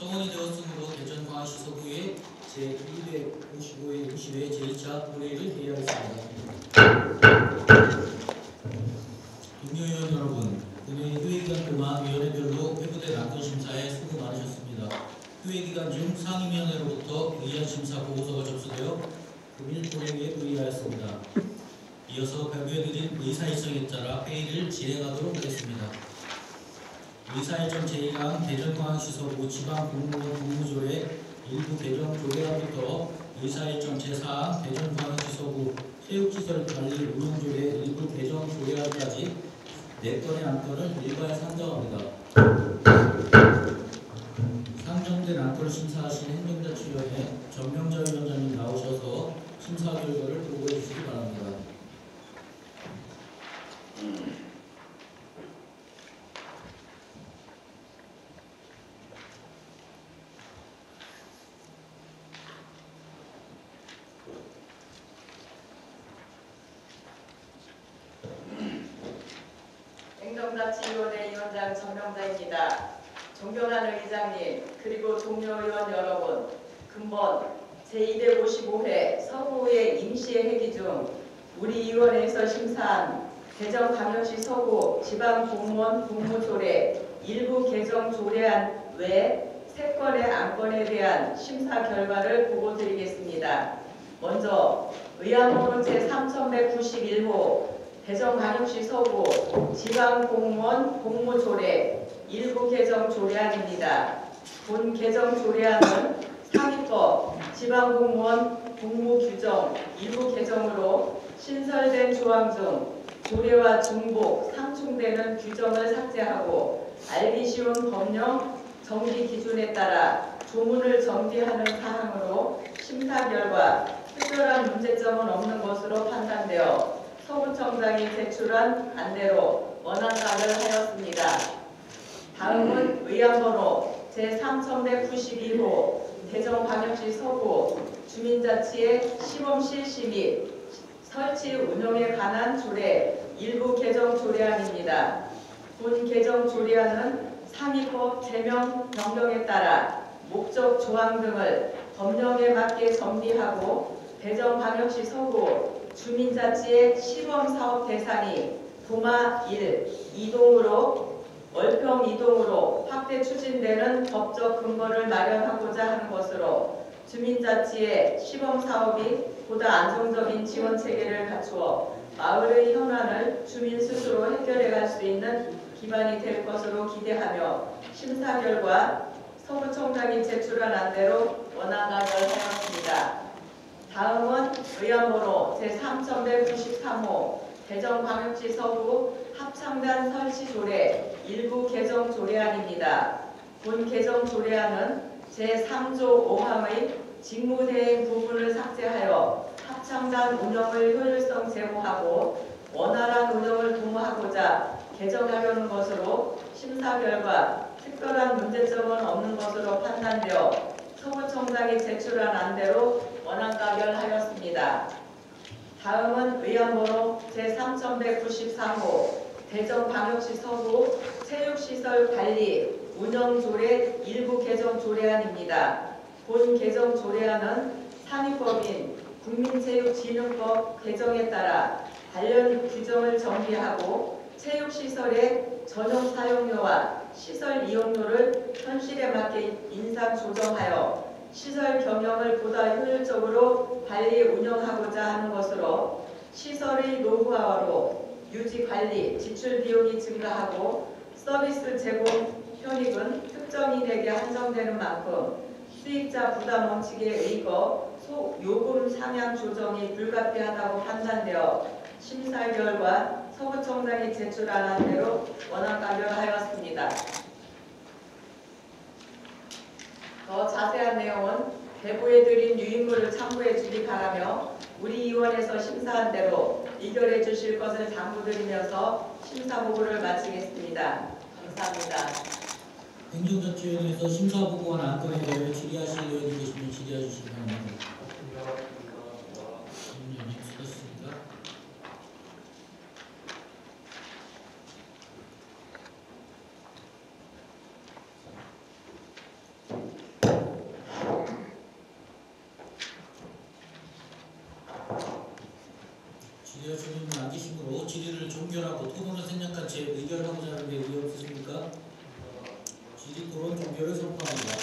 성원이 되었으므로 대전광역시 서구의 제255회 임시회 제2차 본회의를 회의하겠습니다. 동료위원 여러분, 본회의 회의기간 동안 위원회별로 회부된 안건 심사에 수고 많으셨습니다. 회의기간 중 상임위원회로부터 의견 심사 보고서가 접수되어 금일 본회의에 의의하였습니다. 이어서 발표해드린 의사일정에 따라 회의를 진행하도록 하겠습니다. 의사일정 제1항 대전광역시 서구 지방공무원 공무조례 일부 개정 조례안부터 의사일정 제4항 대전광역시 서구 체육시설관리 운영조례 일부 개정 조례안까지 4건의 안건을 일괄 상정합니다. 상정된 안건을 심사하신 행정자치위원회 전명자 위원장님 나오셔서 심사 결과를 보고해 주시기 바랍니다. 행정자치위원회 위원장 전명자입니다. 존경하는 의장님, 그리고 동료 의원 여러분, 근본 제255회 서구의 임시회 회기 중 우리 위원회에서 심사한 대전광역시 서구 지방공무원 공무조례 일부 개정 조례안 외 3건의 안건에 대한 심사 결과를 보고드리겠습니다. 먼저 의안번호 제3191호 대전광역시 서구 지방공무원 공무조례 일부 개정 조례안입니다. 본 개정 조례안은 상위법 지방공무원 공무규정 일부 개정으로 신설된 조항 중 조례와 중복, 상충되는 규정을 삭제하고 알기 쉬운 법령 정비 기준에 따라 조문을 정비하는 사항으로 심사 결과 특별한 문제점은 없는 것으로 판단되어 서구청장이 제출한 안대로 원안가를 하였습니다. 다음은 의안번호 제3192호 대전광역시 서구 주민자치의 시범 실시 및 설치 운영에 관한 조례 일부 개정 조례안입니다. 본 개정 조례안은 상위법 제명 변경에 따라 목적 조항 등을 법령에 맞게 정비하고 대전광역시 서구 주민자치의 시범사업 대상이 도마 1, 2동으로 월평 2동으로 확대 추진되는 법적 근거를 마련하고자 하는 것으로 주민자치의 시범사업이 보다 안정적인 지원체계를 갖추어 마을의 현안을 주민 스스로 해결해갈 수 있는 기반이 될 것으로 기대하며 심사 결과 서구청장이 제출한 안대로 원안가를 하였습니다. 다음은 의안번호 제3193호 대전광역시 서구 합창단 설치 조례 일부 개정 조례안입니다. 본 개정 조례안은 제3조 5항의 직무대행 부분을 삭제하여 합창단 운영을 효율성 제고하고 원활한 운영을 도모하고자 개정하려는 것으로 심사 결과 특별한 문제점은 없는 것으로 판단되어 서구청장이 제출한 안대로 원안가결하였습니다. 다음은 의안번호 제3193호 대전광역시 서구 체육시설 관리 운영조례 일부 개정 조례안입니다. 본 개정 조례안은 상위법인 국민체육진흥법 개정에 따라 관련 규정을 정비하고 체육시설의 전용 사용료와 시설 이용료를 현실에 맞게 인상 조정하여 시설 경영을 보다 효율적으로 관리 운영하고자 하는 것으로 시설의 노후화로 유지 관리 지출 비용이 증가하고 서비스 제공 편익은 특정인에게 한정되는 만큼 수익자 부담 원칙에 의거 요금 상향 조정이 불가피하다고 판단되어 심사 결과 서구청장이 제출한 안대로 원안가결하였습니다. 더 자세한 내용은 배부해드린 유인물을 참고해 주기 바라며 우리 위원회에서 심사한 대로 의결해 주실 것을 당부드리면서 심사 보고를 마치겠습니다. 감사합니다. 행정자치위원회에서 심사 보고한 안건에 대해 질의하실 의원이 계시면 질의해 주시기 바랍니다. 수고하셨습니다. 종결하고 토론을 생략한 채 의결하고자 하는데 의견 없으십니까? 지지 토론 종결을 선포합니다.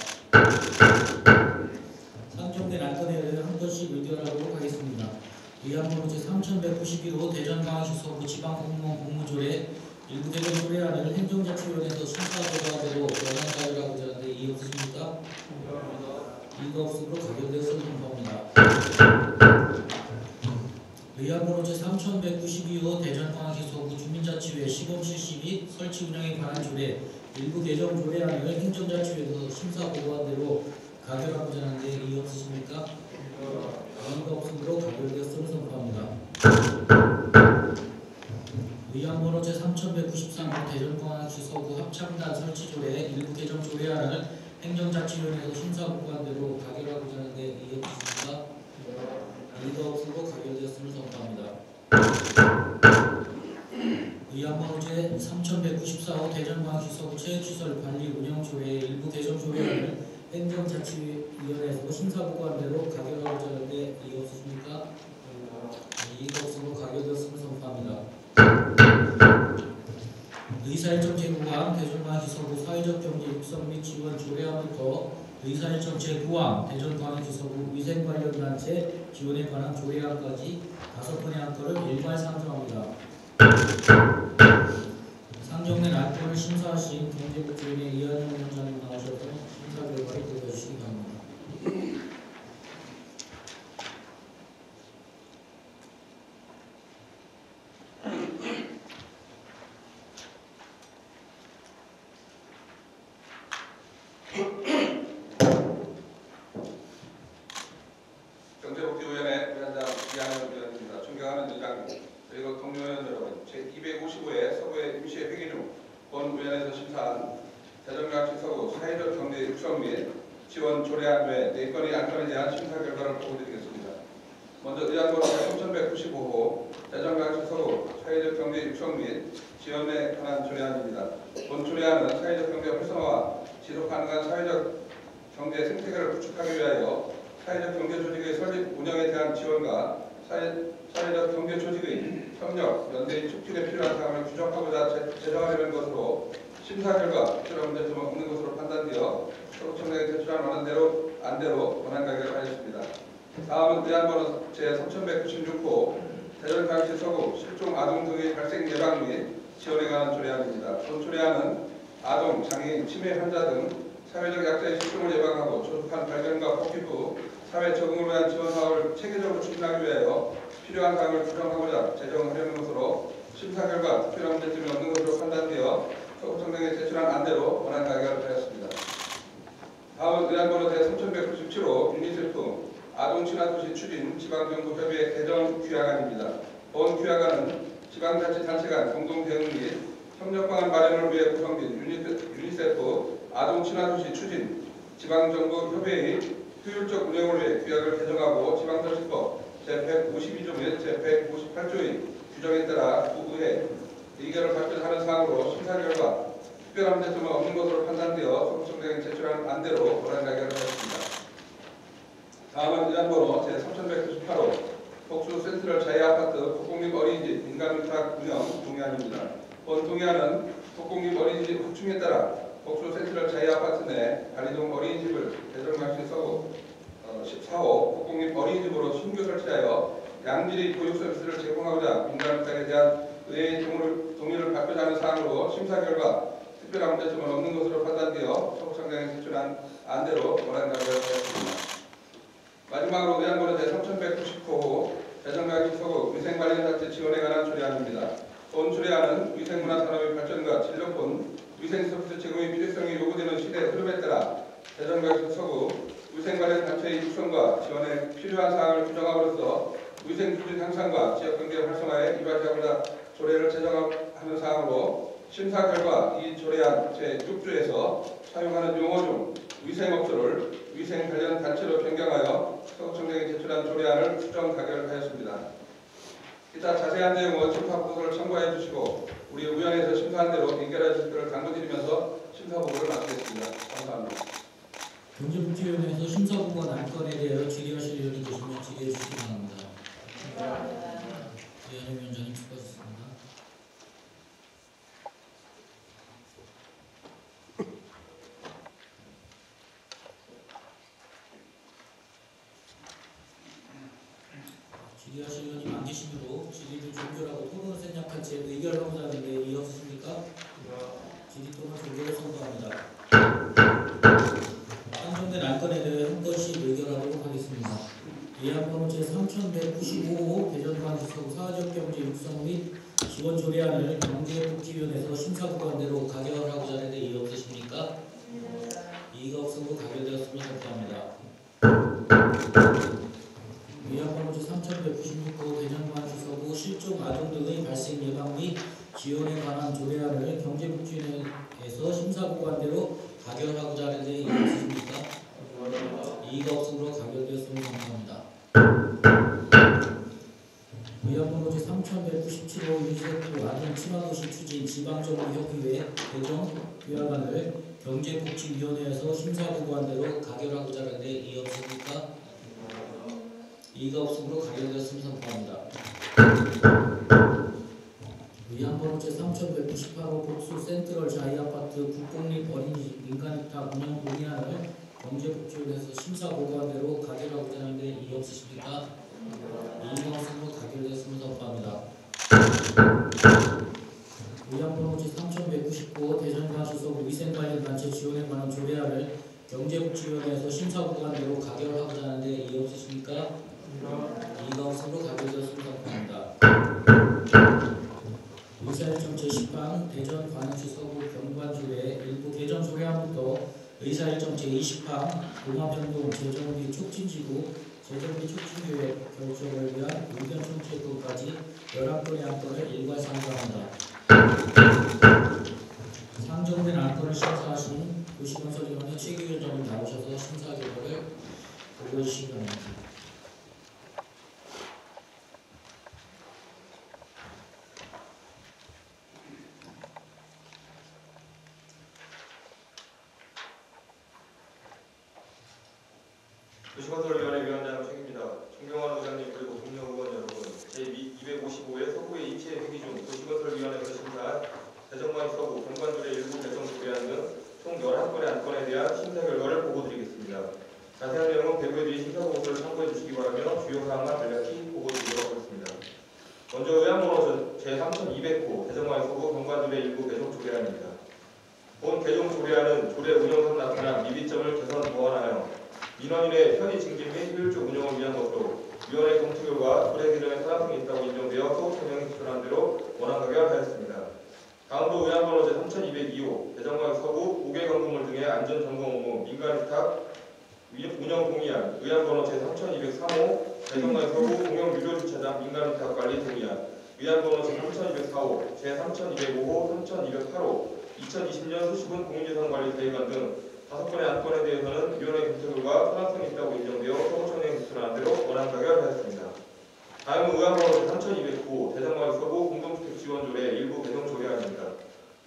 상정된 안건에 대해 한 번씩 의결하도록 하겠습니다. 의안번호 제3192호 대전광역시 서구 지방공무원 공무조례 일부 대전 조례안을 행정자치위원회에서 심사결과대로 원안 가결하고자 하는데 이의 없으십니까? 이의가 없으므로 가결되어서 선포합니다. 의안번호 제3192호 대전광역시 서구 주민자치회 시범 실시 및 설치 운영에 관한 조례 일부 개정 조례안을 행정자치회에서 심사 보고한 대로 가결하고자 하는데 이의 없으십니까? 이의가 없으므로 가결되었음을 선포합니다. 의안번호 제3193호 대전광역시 서구 합창단 설치 조례 일부 개정 조례안을 행정자치위원회에서 심사 보고한 대로 가결하고자 하는데 이의 없으십니까? 이의가 없으므로 가결되었음을 선포합니다. 의안번호 제3194호 대전광역시 서구 체육시설 관리 운영 조례 일부 개정 조례안을 행정자치위원회에서 심사 보고한 대로 가결하고자 하는데 이의 없으십니까? 이의가 없으므로 가결되었음을 선포합니다. 의사일정 제9항 대전광역시 서구 사회적 경제 육성 및 지원 조례안부터 의사일정 제9항 대전광역시 서구 위생관련단체 지원에 관한 조례안까지 5건의 안건을 일괄 상정합니다. 상정된 안건을 심사하신 경제국조위원회 이한영 위원장님 나오셔서 심사 결과를 보여주시기 바랍니다. 경제복지위원회 위원장 이한영 위원입니다. 존경하는 의장님, 그리고 동료위원 여러분, 제255회 서구의 임시회 회기 중 본 위원회에서 심사한 대전광역시 서구 사회적 경제 육성 및 지원 조례안 외 4건의 안건에 대한 심사 결과를 보고드리겠습니다. 먼저 의안번호 3195호 대전광역시 서구 사회적 경제 육성 및 지원에 관한 조례안입니다. 본 조례안은 사회적 경제 활성화와 지속 가능한 사회적 경제 생태계를 구축하기 위하여 사회적 경제 조직의 설립 운영에 대한 지원과 사회적 경제 조직의 협력, 연대의 촉진에 필요한 사항을 규정하고자 제정하려는 것으로 심사 결과 특별한 문제점은 없는 것으로 판단되어 서구청장에 제출한 안대로 권한 가결하였습니다. 다음은 의안번호 제3196호 대전광역시 서구 실종 아동 등의 발생 예방 및 지원에 관한 조례안입니다. 본 조례안은 아동, 장애인, 치매 환자 등 사회적 약자의 실종을 예방하고 조속한 발견과 복귀 후 사회 적응을 위한 지원 사업을 체계적으로 추진하기 위하여 필요한 사항을 규정하고자 제정하려는 것으로 심사 결과 특별한 문제점이 없는 것으로 판단되어 서구청장에 제출한 안대로 권한 가결하였습니다. 다음은 의안번호 제3197호 유니세프 아동 친화도시 추진 지방정부협의회 개정 규약안입니다. 본 규약안은 지방자치단체 간 공동 대응 및 협력 방안 마련을 위해 구성된 유니세프 아동 친화도시 추진 지방정부 협의회의 효율적 운영을 위해 규약을 개정하고 지방자치법 제152조 및 제158조의 규정에 따라 구의회 의결을 발표하는 사항으로 심사 결과 특별한 문제점은 없는 것으로 판단되어 서구청장에 제출한 안대로 권한 가결하였습니다. 다음은 의안번호 제3198호 복수 센트럴 자유아파트 복공립 어린이집 민간위탁 운영 동의안입니다. 본 동의안은 복공립 어린이집 확충에 따라 복수 센트럴 자유아파트 내 관리동 어린이집을 대전광역시 서구 14호 복공립 어린이집으로 신규 설치하여 양질의 보육 서비스를 제공하고자 민간위탁에 대한 의회의 동의를 받고자 하는 사항으로 심사 결과 특별한 문제점은 없는 것으로 판단되어 서구청장에 제출한 안대로 권한 가결하였습니다. 마지막으로 의안번호 제3199호 대전광역시 서구 위생관련단체 지원에 관한 조례안입니다. 본 조례안은 위생문화산업의 발전과 질 높은 위생서비스 제공의 필요성이 요구되는 시대 흐름에 따라 대전광역시 서구 위생관련단체의 육성과 지원에 필요한 사항을 규정함으로써 위생수준 향상과 지역경제 활성화에 이바지하고자 조례를 제정하는 사항으로 심사 결과 이 조례안 제6조에서 사용하는 용어 중 위생업소를 위생 관련 단체로 변경하여 서구청장에 제출한 조례안을 수정 가결하였습니다. 기타 자세한 내용은 심사 보고서를 참고해 주시고 우리 위원회에서 심사한 대로 의결해 주실 것을 당부드리면서 심사 보고를 마치겠습니다. 감사합니다. 경제복지위원회에서 심사 보고한 안건에 대하여 질의하실 의원이 계시면 질의해 주시기 바랍니다. 이한영 위원장님 수고하셨습니다. 질의하실 의원님 안 계시므로 질의를 종결하고 토론을 생략한 채 의결하고자 하는데 이의 없으십니까? 질의 토론 종결을 선고합니다. 상정된 안건에 대해 한 건씩 의결하도록 하겠습니다. 예안번호 제3195호 대전광역시서구 사회적경제 육성 및 지원 조례안을 경제복지위원회에서 심사구간대로 가결하고자 하는데 이의 없으십니까? 이의가 없으므로 가결되었으면 선포합니다. 예안번호 제3196호 대전광역시서구 실종 아동 등의 발생 예방 및 지원에 관한 조례안을 경제복지위원회에서 심사구간대로 가결하고자 하는데 이의 없으십니까? 이의가 없으므로 가결되었으면 선포합니다. 의안번호 제3197호 유니세프 아동 친화도시 추진 지방정부협의회 대정 규약안을 경제복지위원회에서 심사구간대로 가결하고자 하는데 이의 없습니까? 이의가 없으므로 가결되었으면 선포합니다. 의안번호 제3198호 복수 센트럴 자이아파트 국공립 어린이집 민간위탁 운영 동의안을 경제복지위원회에서 심사구간대로 가결하고자 하는데 이의 없으십니까? 이의가 없으므로 가결되었으면 선포합니다. 의안번호 제3199호 대전광역시서구 위생관련단체 지원에 관한 조례안을 경제복지위원회에서 심사구간대로 가결하고자 하는데 이의 없으십니까? 이의가 없으므로 가결되었으면 선포합니다. 의사일정 제10항 대전광역시서구 경관조례 일부 개정 조례안부터 의사일정 제20항 동화변동 재정비 촉진지구 재정비 촉진계획 결정을 위한 의견 청취권까지 11건의 안건을 일괄 상정합니다. 상정된 안건을 심사하신 도시건설위원회 최규위원장님 나오셔서 심사 결과를 보고해 주시기 바랍니다. 도시건설위원회 위원장 책입니다. 존경하는 의장님 그리고 동료 의원 여러분, 제255회 서구의 이체 회기 중 도시건설위원회에서 심사한 대전광역시서구 경관조례 일부 개정 조례안 등 총 11건의 안건에 대한 심사 결과를 보고드리겠습니다. 자세한 내용은 배부에 드린 심사 보고서를 참고해 주시기 바라며 주요 사항만 간략히 보고드리도록 하겠습니다. 먼저 의안번호 제3200호 대전광역시서구 경관조례 일부 개정 조례안입니다. 본 개정 조례안은 조례 운영상 나타난 미비점을 개선 보완하여 민원인의 편의 증진 및 효율적 운영을 위한 것으로 위원회 검토 결과 조례 개정에 타당성이 있다고 인정되어 소속청량이 추천한 대로 원안 가결하였습니다. 다음도 의안번호 제3202호 대전광역서구 5개 건물 등의 안전점검 업무 민간위탁 운영 동의안 의안번호 제3203호 대전광역서구 공영유료주차장 민간위탁 관리 동의안 의안번호 제3204호 제3205호 3208호 2020년 수시분 공유재산관리 계획안 등 5건의 안건에 대해서는 위원회 검토 결과 타당성이 있다고 인정되어 소속청량이 추천한 대로 원안 가결하였습니다. 다음은 의안번호 3209호 대전광역서구 공동주택지원조례 일부 개정 조례안입니다.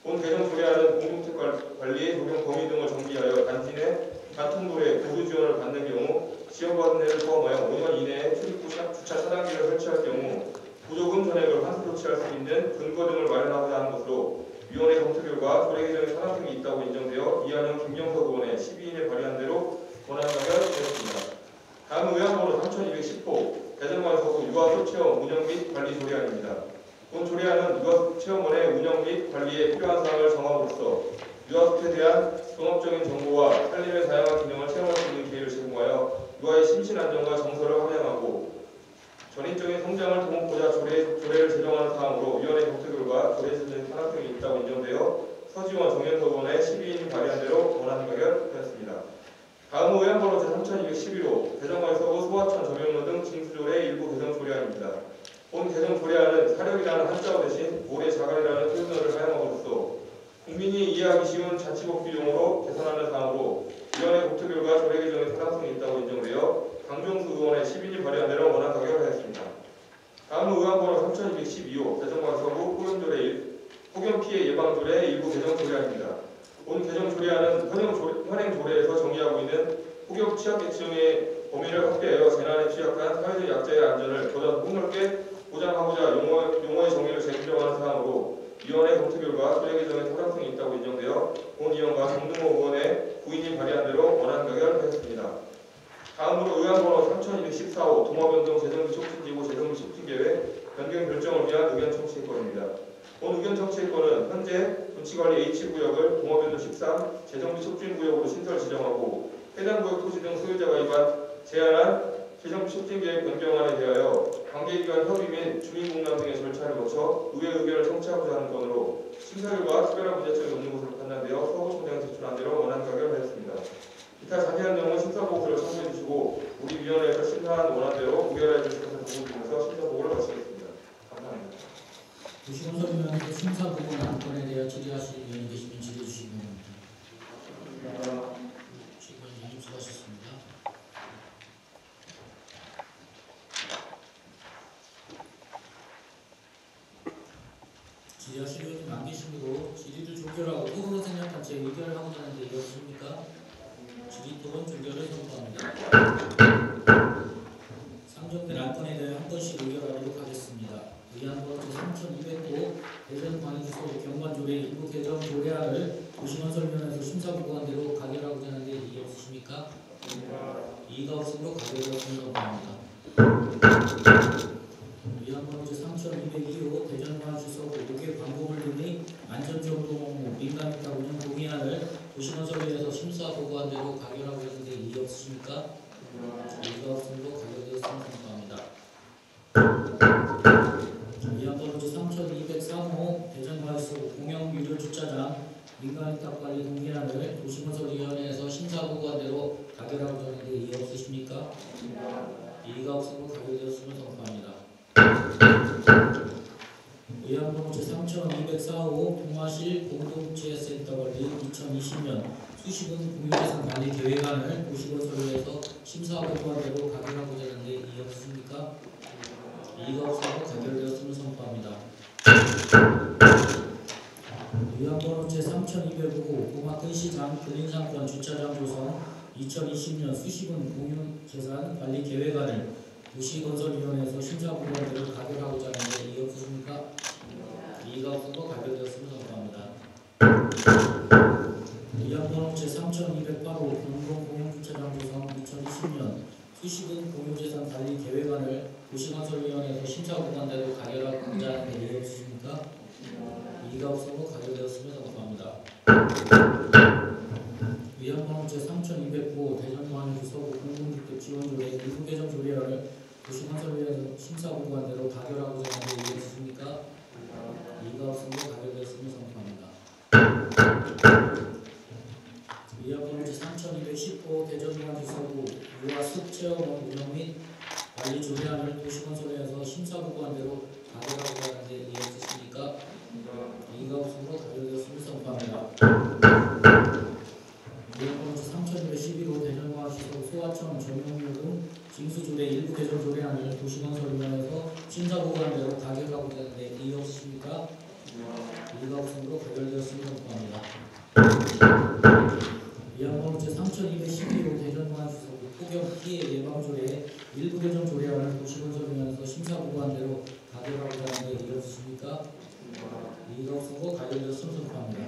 본 개정 조례안은 공동주택 관리의 적용 범위 등을 정비하여 단지 내 단통도에 보수 지원을 받는 경우 지원받은 해를 포함하여 5년 이내에 출입구 주차 차단기를 설치할 경우 보조금 전액을 환수 조치할 수 있는 근거 등을 마련하고자 하는 것으로 위원회 검토 결과 조례 개정에 타당성이 있다고 인정되어 이한영 김경석 의원의 12인에 발의한 대로 권한 가결되었습니다. 다음은 의안번호 3210호 대전광역서구 유아소 체험 운영 및 관리 조례안입니다. 본 조례안은 유아소 체험원의 운영 및 관리에 필요한 사항을 정함으로써 유아소에 대한 종합적인 정보와 살림의 다양한 기능을 체험할 수 있는 기회를 제공하여 유아의 심신 안정과 정서를 함양하고 전인적인 성장을 도모하고자 조례를 제정하는 사항으로 위원회 검토 결과 조례 제정에 타당성이 있다고 인정되어 서지원 정현석 의원의 12인이 발의한 대로 원안 가결되었습니다. 다음 의안번호 제3211호 대전광역서구 소하천 저병로 등 징수조례 일부 개정 조례안입니다. 본 개정 조례안은 사력이라는 한자어 대신 모래자갈이라는 표현어를 사용함으로써 국민이 이해하기 쉬운 자치법규용어로 개선하는 사항으로 위원회 검토 결과 조례 개정에 타당성이 있다고 인정되어 강종수 의원의 10인이 발의한 대로 원안 가결하였습니다. 다음은 의안번호 3212호 대전광역서구 폭염 피해 예방 조례 일부 개정 조례안입니다. 본 개정 조례안은 현행 조례에서 정의하고 있는 폭염 취약계층의 범위를 확대하여 재난에 취약한 사회적 약자의 안전을 보다 폭넓게 보장하고자 용어의 정의를 재규정하는 사항으로 위원회 검토 결과 조례 개정에 타당성이 있다고 인정되어 본 의원과 정등호 의원의 부인이 발의한 대로 원안 가결하였습니다. 다음으로 의안번호 3214호 동화변동 재정비 촉진지구 재정비 촉진계획 변경 결정을 위한 의견 청취권입니다. 본 의견 청취권은 현재 도치관리 H구역을 동화변동 13 재정비 촉진구역으로 신설 지정하고 해당 구역 토지 등 소유자가 위반 제한한 재정비 촉진계획 변경안에 대하여 관계기관 협의 및 주민공람 등의 절차를 거쳐 의회 의견을 청취하고자 하는 건으로 심사 결과 특별한 문제점이 없는 것으로 판단되어 서구청장에 제출한 대로 원안 가결하였습니다. 기타 자세한 내용은 심사보고서를 참고해 주시고 우리 위원회에서 심사한 원안대로 의결해 주실 것을 부탁드리면서 심사보고를 마치겠습니다. 감사합니다. 도시건설위원회 심사보고 안건에 대해 질의하실 의원이 계시면 질의해 주시기 바랍니다. 시간이 수고하셨습니다. 질의하실 의원님 안 계시므로 질의를 종결하고 토론을 생략한 채 의결을 하고자 하는데 이게 없습니까? 질의 토론 종결을 선포합니다. 상정된 안건에 대해 한 번씩 의결하도록 하겠습니다. 의안번호 3209 대전광역시소 경관조례 일부 개정 조례안을 도시건설위원회에서 심사보고한 대로 가결하고자 하는데 이의 없으십니까? 이의가 없으므로 가결되었음을 선포합니다. 의안번호 3202호 대전광역시소 5개 광고물 등의 안전정보 민감했다 운영 동의안을 도시건설위원회에서 심사보고한 대로 가결하고자 하는데 이의 없으십니까? 이의가 없으므로 가결되었음을 선포합니다. 의안번호 3203호 대전광역시소 공영유료주차장 민간위탁관리 동의안을 도시건설위원회에서 심사보고한 대로 가결하고자 하는데 이의 없으십니까? 이의가 없으므로 가결되었음을 선포합니다. 의안번호 3204호 동화실 공동체센터 관리 2020년 수시분 공유재산 관리 계획안을 도시건설위에서 심사보고한 대로 가결하고자 하는데 이의 없으십니까? 이의가 없으므로 가결되었음을 선포합니다. 의안번호 3205 동학근시장 근린상권 주차장 조성 2020년 수시분 공유재산 관리 계획안을 도시건설위원회에서 심사보고한 대로 가결하고자 하는데 이의 없으십니까? 이의가 없으므로 가결되었음을 선포합니다. 의안번호 3208호 공동공영주차장 조성 2020년 수시분 공유재산 관리 계획안을 도시건설위원회에서 심사보고한 대로 가결하고자 하는데 이의 없으십니까? 이의가 없으므로 가결되었음을 선포합니다. 의안번호 3209 대전광역시소 공공주택 지원조례 일부 개정 조례안을 도시건설위원회에서 심사보고한 대로 가결하고자 하는데 이의 없으십니까? 이의가 없으므로 가결되었음을 선포합니다. 의안번호 3215 대전광역시소 유아숲 체험원 운영 및 관리 조례안을 도시건설위원회에서 심사보고한 대로 가결하고자 하는데 이의 없으십니까? 이의가 없으므로 가결되었음을 선포합니다. 의안번호 3211호 대전광역시소 소하청 전용료 등 징수조례 일부 개정 조례안을 도시건설위원회에서 심사보고한 대로 가결하고자 하는데 이의 없으십니까? 이의가 없으므로 가결되었음을 선포합니다. 의안번호 3212호 대전광역시소 폭염 피해 예방조례 일부 개정 조례안을 도시건설위원회에서 심사보고한 대로 가결하고자 하는데 이의 없으십니까? 이의가 없으므로 가결되었음을 선포합니다.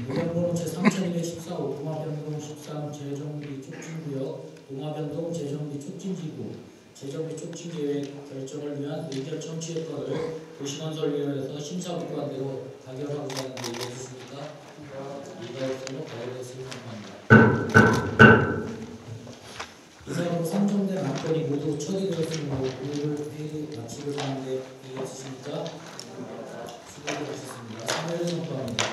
의안번호 3214호 동화변동 13 재정비 촉진구역 동화변동 재정비 촉진지구 재정비 촉진계획 결정을 위한 의결 청취권을 도시건설위원회에서 심사보고한 대로 가결하고자 하는데 이의 없으십니까? 이의가 없으므로 가결되었음을 선포합니다. 이상으로 상정된 안건이 모두 처리되었으므로 오늘 회의 마치고자 하는데 이의 없으십니까? 수고하셨습니다. 참여를 선포합니다.